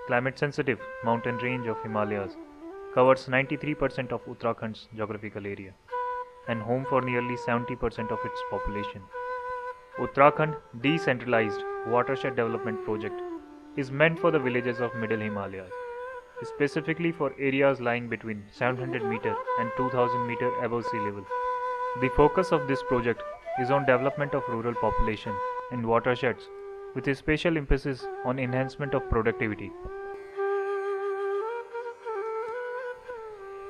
climate-sensitive mountain range of Himalayas, covers 93% of Uttarakhand's geographical area and home for nearly 70% of its population. Uttarakhand Decentralized Watershed Development Project is meant for the villages of Middle Himalayas, specifically for areas lying between 700 meter and 2000 meter above sea level. The focus of this project is on development of rural population and watersheds with a special emphasis on enhancement of productivity.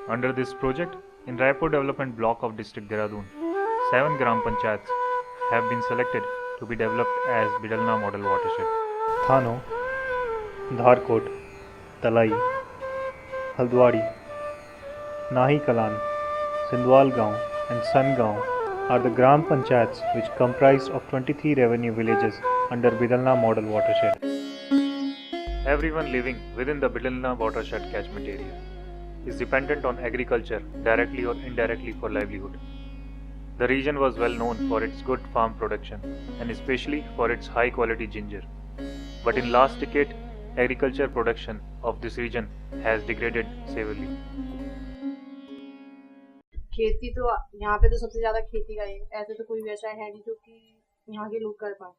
Under this project, in Raipur Development Block of District Dehradun, 7 Gram Panchayats have been selected to be developed as Bidalna Model Watershed. Thano, Dharkot, Talai, Haldwadi, Nahi Kalan, Sindwal Gaon and San Gaon are the Gram Panchayats which comprise of 23 revenue villages under Bidalna Model Watershed. Everyone living within the Bidalna Watershed catchment area is dependent on agriculture directly or indirectly for livelihood. The region was well known for its good farm production and especially for its high quality ginger. But in last decade, agriculture production of this region has degraded severely. खेती तो यहाँ पे तो सबसे ज्यादा खेती का है, ऐसे तो कोई व्यवसाय है नहीं जो कि यहाँ के लोग कर पाए।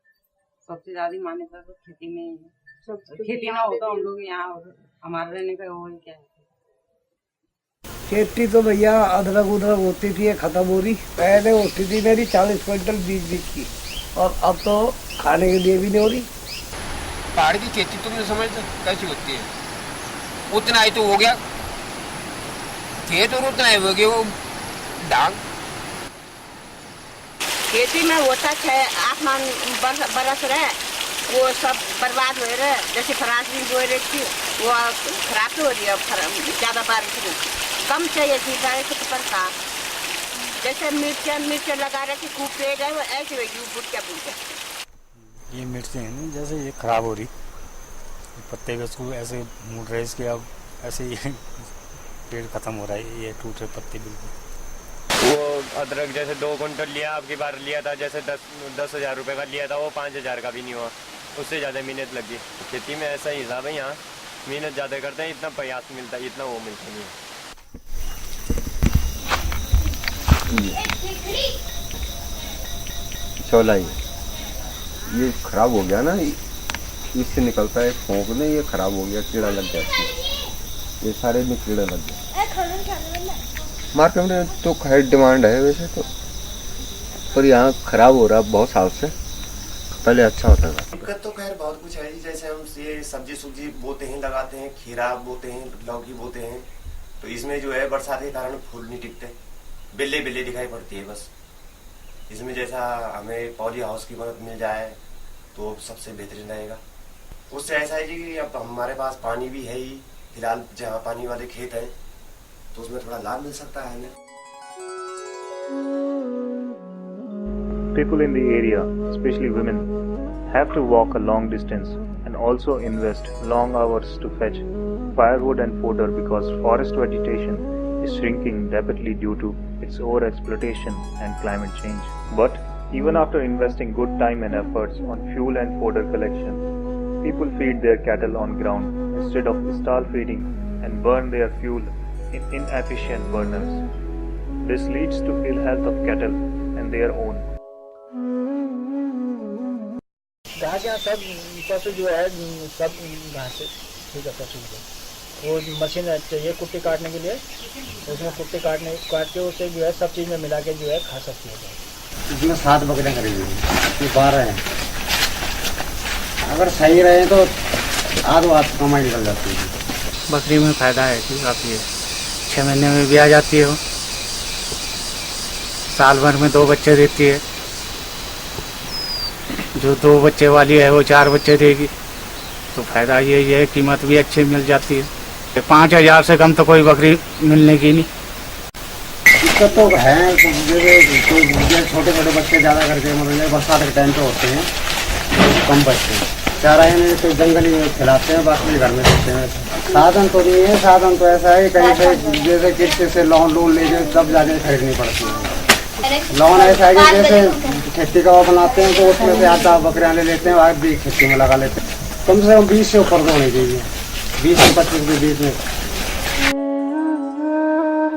सबसे ज्यादा मान्यता तो खेती में ही है। सब खेती ना होता हम लोग यहाँ और हमारे रहने का वो ही क्या है। खेती तो भैया अदरक उदरक होती थी, खत्म हो रही। पहले होती थी मेरी 40 क्विंटल बीज की, और अब तो खाने के लिए भी नहीं हो रही। पहाड़ की खेती तो नहीं समझते कैसी होती है, उतना ही तो हो गया खेत और उतना ही हो गया वो डांग। खेती में होता है 8-9 बरस रहे वो सब बर्बाद हो रहे। जैसे फरास भी बोए रही थी वो खराब हो रही है, ज़्यादा बारिश में कम चाहिए थी बारिश के परसा। जैसे मिर्च लगा रहे थे खूब पेड़ है वो ऐसे होगी बुट। ये मिर्चें हैं ना, जैसे ये खराब हो रही, पत्ते भी उसको ऐसे मुड़ रहे इसके, अब ऐसे ही पेड़ खत्म हो रहा है, ये टूट रहे पत्ते बिल्कुल। वो अदरक जैसे 2 कुंटल लिया, आपकी बार लिया था जैसे 10,000 रुपये का लिया था, वो 5,000 का भी नहीं हुआ, उससे ज़्यादा मेहनत लगी। खेती में ऐसा ही हिसाब है, यहाँ मेहनत ज़्यादा करते हैं, इतना प्रयास मिलता है, इतना वो मिलता नहीं है। चौलाई ये खराब हो गया ना, इससे निकलता है फोंक में, ये खराब हो गया, कीड़ा लग गया, ये सारे में कीड़ा लग गया। मार्केट में तो खैर डिमांड है वैसे तो, पर यहाँ खराब हो रहा बहुत साल से, पहले अच्छा होता था। दिक्कत तो खैर बहुत कुछ है, जैसे हम ये सब्जी बोते हैं, लगाते हैं, खीरा बोते हैं, लौकी बोते हैं, तो इसमें जो है बरसात के कारण फूल नहीं टिकते, बिल्ले दिखाई पड़ती है बस। इसमें जैसा हमें पॉली हाउस की मदद मिल जाए तो सबसे बेहतरीन रहेगा। उससे ऐसा है कि अब हमारे पास पानी भी है ही फिलहाल, जहाँ पानी वाले खेत हैं तो उसमें थोड़ा लाभ मिल सकता है हमें। People in the area, especially women, have to walk a long distance and also invest long hours to fetch firewood and fodder because forest vegetation is shrinking rapidly due to its overexploitation and climate change. But even after investing good time and efforts on fuel and fodder collection, people feed their cattle on ground instead of stall feeding and burn their fuel in inefficient burners. This leads to ill health of cattle and their own. घास सब पशु जो है सब घास ठीक है, पशु को वो मशीन चाहिए कुट्टी काटने के लिए, उसमें कुट्टी काट के उसे जो है सब चीज़ में मिला के जो है खा सकती है। इसमें 7 बकरियाँ खरीदी, ये 12 हैं। अगर सही रहे तो आध कमाई निकल जाती है। बकरी में फ़ायदा है कि काफ़ी है, 6 महीने में भी आ जाती है, वो साल भर में 2 बच्चे देती है। जो 2 बच्चे वाली है वो 4 बच्चे देगी, तो फ़ायदा ये है कीमत भी अच्छी मिल जाती है। 5,000 से कम तो कोई बकरी मिलने की नहीं। दिक्कत तो है, छोटे बच्चे ज़्यादा करके मतलब बरसात के टाइम पे होते हैं, तो कम बच्चे चारा में तो जंगली में खिलाते हैं, बाकी घर में रखते हैं। साधन तो नहीं है, साधन तो ऐसा है कहीं से जैसे किस्ते से लोन लेके तब जाके खरीदनी पड़ती है। लोन ऐसा है कि जैसे खेती का वो बनाते हैं तो उसमें से 8 बकरियाँ ले लेते हैं, आज भी खेती में लगा लेते हैं। कम से कम 20 से ऊपर तो होनी चाहिए। 20 से 25 के बीच में।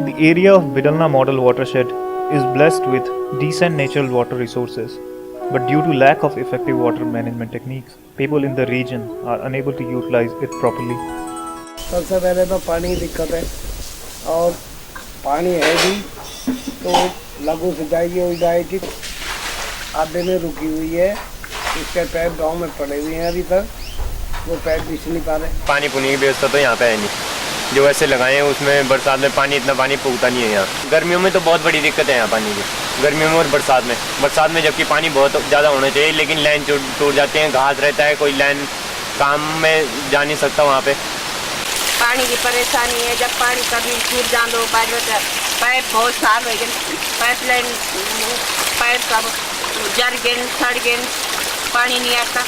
The area of Bidalna model watershed is blessed with decent natural water resources, but due to lack of effective water management techniques, people in the region are unable to utilize it properly. सबसे पहले तो पानी की दिक्कत है, और पानी है भी तो लघु सिंचाई की योजना थी, आधे में रुकी हुई है। इसके पैप गांव में पड़े हुए हैं, अभी तक वो पैप बिछ नहीं पा रहे। पानी पुनी की व्यवस्था तो यहाँ पे है नहीं, जो वैसे लगाए हैं उसमें बरसात में पानी इतना पानी पुगता नहीं है यहाँ। गर्मियों में तो बहुत बड़ी दिक्कत है यहाँ पानी की, गर्मियों में और बरसात में जबकि पानी बहुत ज़्यादा होना चाहिए, लेकिन लाइन टूट जाती है, घास रहता है, कोई लाइन काम में जा नहीं सकता वहाँ पे। पानी की परेशानी है, जब पानी कभी टूट जान दो पाइप बहुत साल हो गए, पाइपलाइन पाइप सब जर गए सड़ गए, पानी नहीं आता।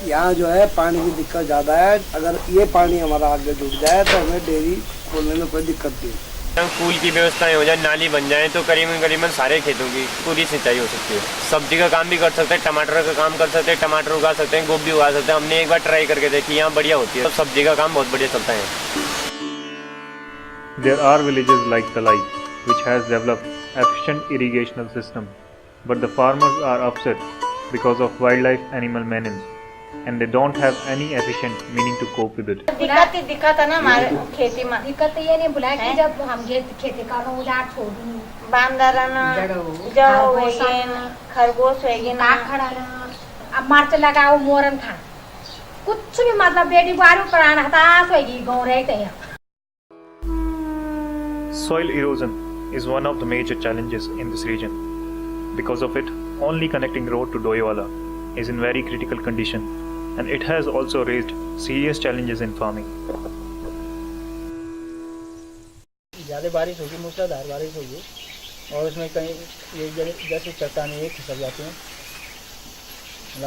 यहाँ जो है पानी की दिक्कत ज़्यादा है। अगर ये पानी हमारा आगे जुट जाए तो हमें डेयरी खोलने में कोई दिक्कत नहीं है। पूल की व्यवस्थाएं हो जाए, नाली बन जाए तो करीबन सारे खेतों की पूरी सिंचाई हो सकती है। सब्जी का काम भी कर सकते हैं, टमाटर का काम कर सकते हैं, टमाटर उगा सकते हैं, गोभी उगा सकते हैं। हमने एक बार ट्राई करके देखी, यहाँ बढ़िया होती है, तो सब्जी का काम बहुत बढ़िया चलता है। There are villages like Talai, which has developed efficient irrigational system, but the farmers are upset because of wildlife animal menace, and they don't have any efficient meaning to cope with it. दिक्कत है ना हमारे खेती में। दिक्कत ये नहीं बुलाया कि जब हम खेती करो उजाड़ छोड़ दूँ, बांदर खरगोश अब मर्च लगाओ मोरन खा, कुछ भी मतलब बेटी बारू प्राण हताश होगी गाँव रहते हैं। Soil erosion is one of the major challenges in this region. Because of it, only connecting road to Doiwala is in very critical condition, and it has also raised serious challenges in farming. ज़्यादा बारिश होगी, मूसलाधार बारिश होगी, और उसमें कहीं ये जैसे चट्टानें एक खिसक जाती हैं,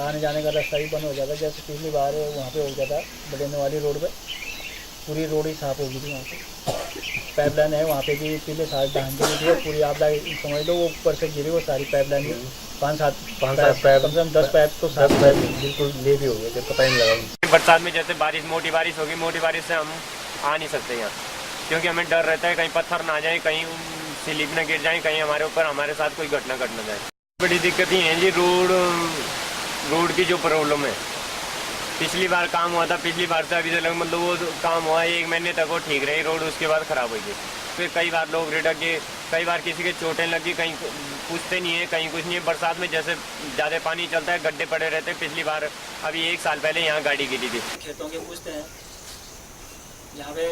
आने जाने का रास्ता भी बंद हो जाता है। जैसे पिछली बार वहाँ पे हो गया था बडेने वाली रोड पे, पूरी रोड ही साफ हो गई थी। वहाँ पे पाइपलाइन है, वहाँ पे भी पीले साल धान गिरी थी, पूरी आप समझ लो वो ऊपर से गिरी, वो सारी पाइपलाइन 5-7 पाइप, कम से कम 10 पाइप तो 7 पाइप बिल्कुल ले भी हो गए, पता ही नहीं लगा। बरसात में जैसे मोटी बारिश होगी, मोटी बारिश से हम आ नहीं सकते यहाँ, क्योंकि हमें डर रहता है कहीं पत्थर ना जाए, कहीं स्लिप न गिर जाए, कहीं हमारे ऊपर हमारे साथ कोई घटना घट न जाए। बड़ी दिक्कत ही है जी रोड की जो प्रॉब्लम है। पिछली बार काम हुआ था, पिछली बार से अभी तक मतलब वो काम हुआ 1 महीने तक वो ठीक रही रोड, उसके बाद ख़राब हो गई। फिर कई बार लोग रिटक गए, कई बार किसी के चोटें लगी, कहीं पूछते नहीं है, कहीं कुछ नहीं है। बरसात में जैसे ज़्यादा पानी चलता है, गड्ढे पड़े रहते हैं। पिछली बार अभी 1 साल पहले यहाँ गाड़ी गिरी थी। खेतों के पूछते हैं, यहाँ पे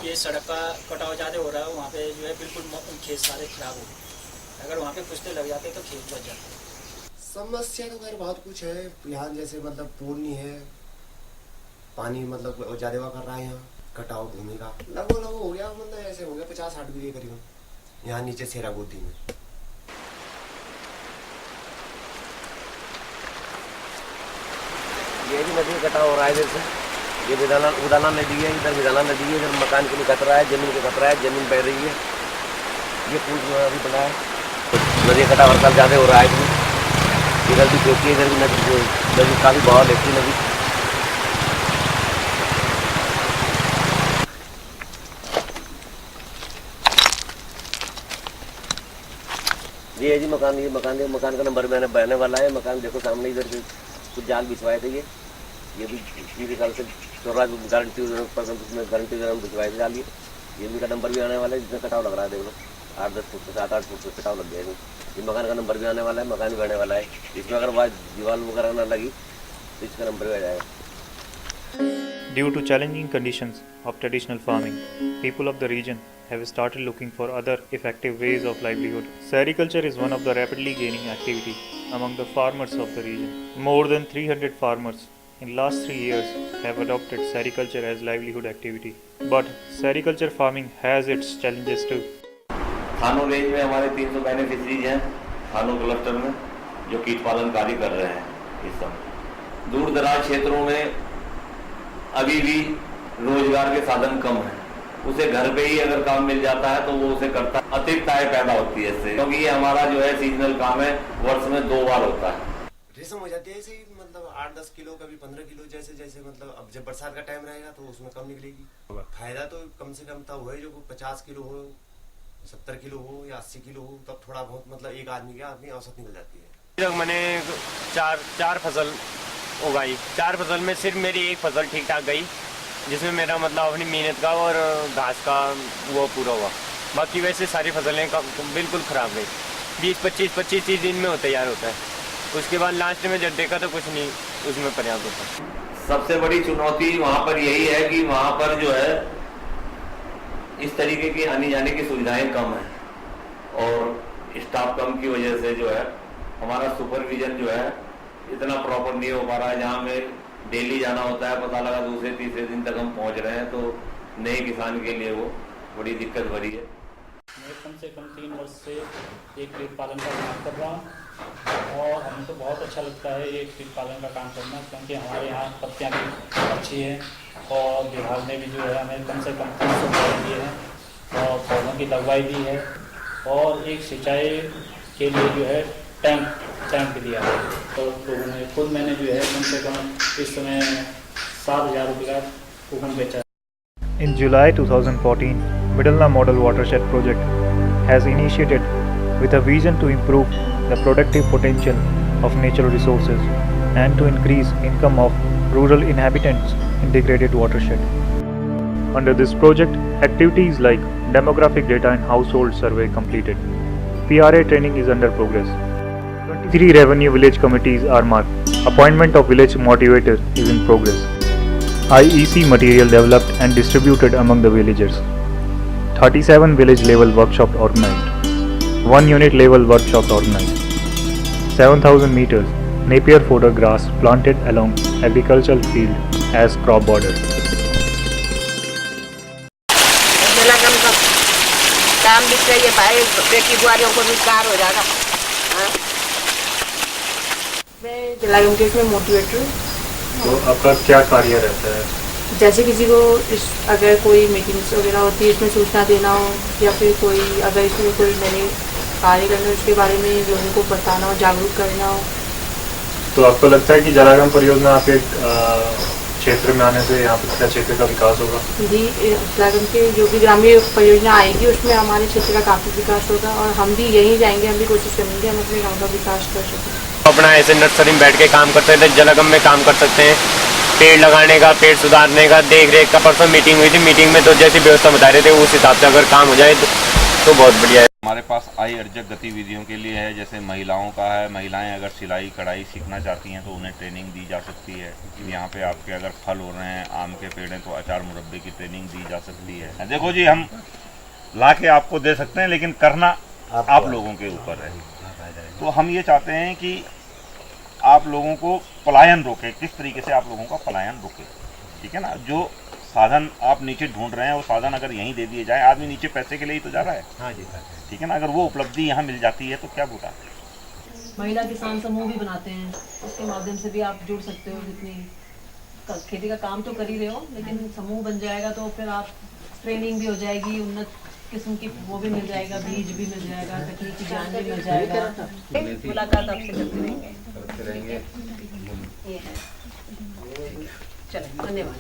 ये सड़क का कटाव ज़्यादा हो रहा है, वहाँ पे जो है बिल्कुल खेत सारे खराब हो गए। अगर वहाँ पे कुश्ते लग जाते तो खेत बच जाते। समस्या तो खैर बहुत कुछ है यहाँ, जैसे मतलब पुल नहीं है, पानी मतलब ज्यादा हुआ कर रहा है, यहाँ कटाव भूमि का लगभग हो गया, मतलब ऐसे हो गया 50-60 बीघे करीब यहाँ नीचे सेरा गोदी में। ये भी नदी कटाव हो रहा है, जैसे ये उदाना नदी है, इधर विदाना नदी है, इधर मकान के लिए खतरा है, जमीन का खतरा है, जमीन बह रही है। ये पुल जो है अभी बना है, नदी कटाव हर साल ज़्यादा हो रहा है। इधर भी देखिए, इधर भी नदी काफ़ी बहाव लेती नदी। ये है जी मकान, ये मकान का नंबर मैंने बहने वाला है। मकान देखो सामने, इधर से कुछ जाल बिछवाए थे, ये भी पिछले साल से गारंटी उसमें बिछवाए थे जाल। ये भी का नंबर भी आने वाला है, जिसमें कटाव लग रहा है, देख लो 8-10 फुट से 7-8 फुट से कटाव लग गया। ये मकान का नंबर भी आने वाला है, मकान भी बनने वाला है। इसमें अगर दीवार वगैरह ना लगी तो इसका नंबर भी आ जाएगा। Due to challenging conditions of traditional farming, people of the region have started looking for other effective ways of livelihood. Sericulture is one of the rapidly gaining activity among the farmers of the region. More than 300 farmers in last 3 years have adopted sericulture as livelihood activity. But sericulture farming has its challenges too. थानो range में हमारे 300 beneficiaries हैं थानो cluster में, जो कीट पालन कार्य कर रहे हैं इस समय। दूर दराज क्षेत्रों में अभी भी रोजगार के साधन कम है, उसे घर पे ही अगर काम मिल जाता है तो वो उसे करता है। अतिरिक्त आय पैदा होती है इससे, क्योंकि ये हमारा जो है सीजनल काम है, वर्ष में 2 बार होता है। रेशम हो जाती है ऐसे ही, मतलब 8-10 किलो, कभी 15 किलो, जैसे जैसे मतलब अब जब बरसात का टाइम रहेगा तो उसमें कम निकलेगी। फायदा तो कम से कम तब है जो 50 किलो हो, 70 किलो हो या 80 किलो हो, तब थोड़ा बहुत मतलब एक आदमी की अपनी औसत निकल जाती है। मैंने चार फसल उगाई, 4 फसल में सिर्फ मेरी एक फसल ठीक ठाक गई, जिसमें मेरा मतलब अपनी मेहनत का और घास का वो पूरा हुआ। बाकी वैसे सारी फसलें बिल्कुल ख़राब गई। 20-25 दिन में वो तैयार होता है, उसके बाद लास्ट में जब देखा तो कुछ नहीं उसमें पर्याप्त होता। सबसे बड़ी चुनौती वहाँ पर यही है कि वहाँ पर जो है इस तरीके की आने जाने की सुविधाएं कम है और स्टाफ कम की वजह से जो है हमारा सुपरविजन जो है इतना प्रॉपर नहीं हो पा रहा है। जहाँ में डेली जाना होता है, पता लगा दूसरे तीसरे दिन तक हम पहुँच रहे हैं, तो नए किसान के लिए वो बड़ी दिक्कत भरी है। मैं कम से कम 3 वर्ष से एक कीट पालन का काम कर रहा हूँ और हमें तो बहुत अच्छा लगता है ये कीट पालन का काम करना, क्योंकि हमारे यहाँ पत्तियाँ भी अच्छी हैं और विभाग ने भी जो है हमें कम से कम 300 पौधे दिए हैं और पौधों की लगवाई भी है और एक सिंचाई के लिए जो है टैंक भी दिया है। तो लोगों ने खुद मैंने जो है कम से कम इस समय 7,000 रुपये का कूपन बेचा है। In July 2014, Vidalna Model Watershed Project has initiated with a vision to improve the productive potential of natural resources and to increase income of rural inhabitants in degraded watershed. Under this project, activities like demographic data and household survey completed. PRA training is under progress. 23 revenue village committees are marked. Appointment of village motivator is in progress. IEC material developed and distributed among the villagers. 37 village level workshops organized. 1 unit level workshop organized. 7,000 meters Napier fodder grass planted along agricultural field as crop border. जलागम का काम भी चाहिए भाई, बेटी बुआरियों को रोजगार हो जाएगा। मैं जलागम के इसमें मोटिवेटर। तो आपका क्या कार्य रहता है? जैसे किसी को अगर कोई मीटिंग्स वगैरह होती है, इसमें सूचना देना हो या फिर कोई अगर इसमें कोई नए कार्य करना हो उसके बारे में लोगों को बताना हो, जागरूक करना हो। तो आपको लगता है कि जलागम परियोजना आपके क्षेत्र में आने से यहाँ पर क्षेत्र का विकास होगा? जी, जलागम के जो भी ग्रामीण परियोजना आएगी उसमें हमारे क्षेत्र का काफ़ी विकास होगा और हम भी यहीं जाएंगे, हम भी कोशिश करेंगे हम अपने गाँव का विकास कर सकें। अपना ऐसे नर्सरी में बैठ के काम कर सकते हैं, जलागम में काम कर सकते हैं, पेड़ लगाने का, पेड़ सुधारने का, देख रेख का। परसों मीटिंग हुई थी, मीटिंग में तो जैसी व्यवस्था बता रहे थे उस हिसाब से अगर काम हो जाए तो बहुत बढ़िया है। हमारे पास आय अर्जक गतिविधियों के लिए है, जैसे महिलाओं का है। महिलाएं अगर सिलाई कढ़ाई सीखना चाहती हैं तो उन्हें ट्रेनिंग दी जा सकती है। यहाँ पे आपके अगर फल हो रहे हैं, आम के पेड़ हैं, तो अचार मुरब्बे की ट्रेनिंग दी जा सकती है। देखो जी, हम ला के आपको दे सकते हैं, लेकिन करना आप लोगों के ऊपर है। तो हम ये चाहते हैं कि आप लोगों को पलायन रोके, किस तरीके से आप लोगों का पलायन रोके, ठीक है ना। जो साधन आप नीचे ढूंढ रहे हैं वो साधन अगर यहीं दे दिए जाए, आदमी नीचे पैसे के लिए ही तो जा रहा है। हाँ जी, ठीक है ना। अगर वो उपलब्धि यहाँ मिल जाती है तो क्या बुरा है। महिला किसान समूह भी बनाते हैं, उसके माध्यम से भी आप जुड़ सकते हो। जितनी खेती का काम तो कर ही रहे हो, लेकिन समूह बन जाएगा तो फिर आप ट्रेनिंग भी हो जाएगी, उन्नत किस्म की वो भी मिल जाएगा, बीज भी मिल जाएगा, तकनीकी ज्ञान भी मिल जाएगा। मुलाकात आपसे करते रहेंगे। चलो, धन्यवाद।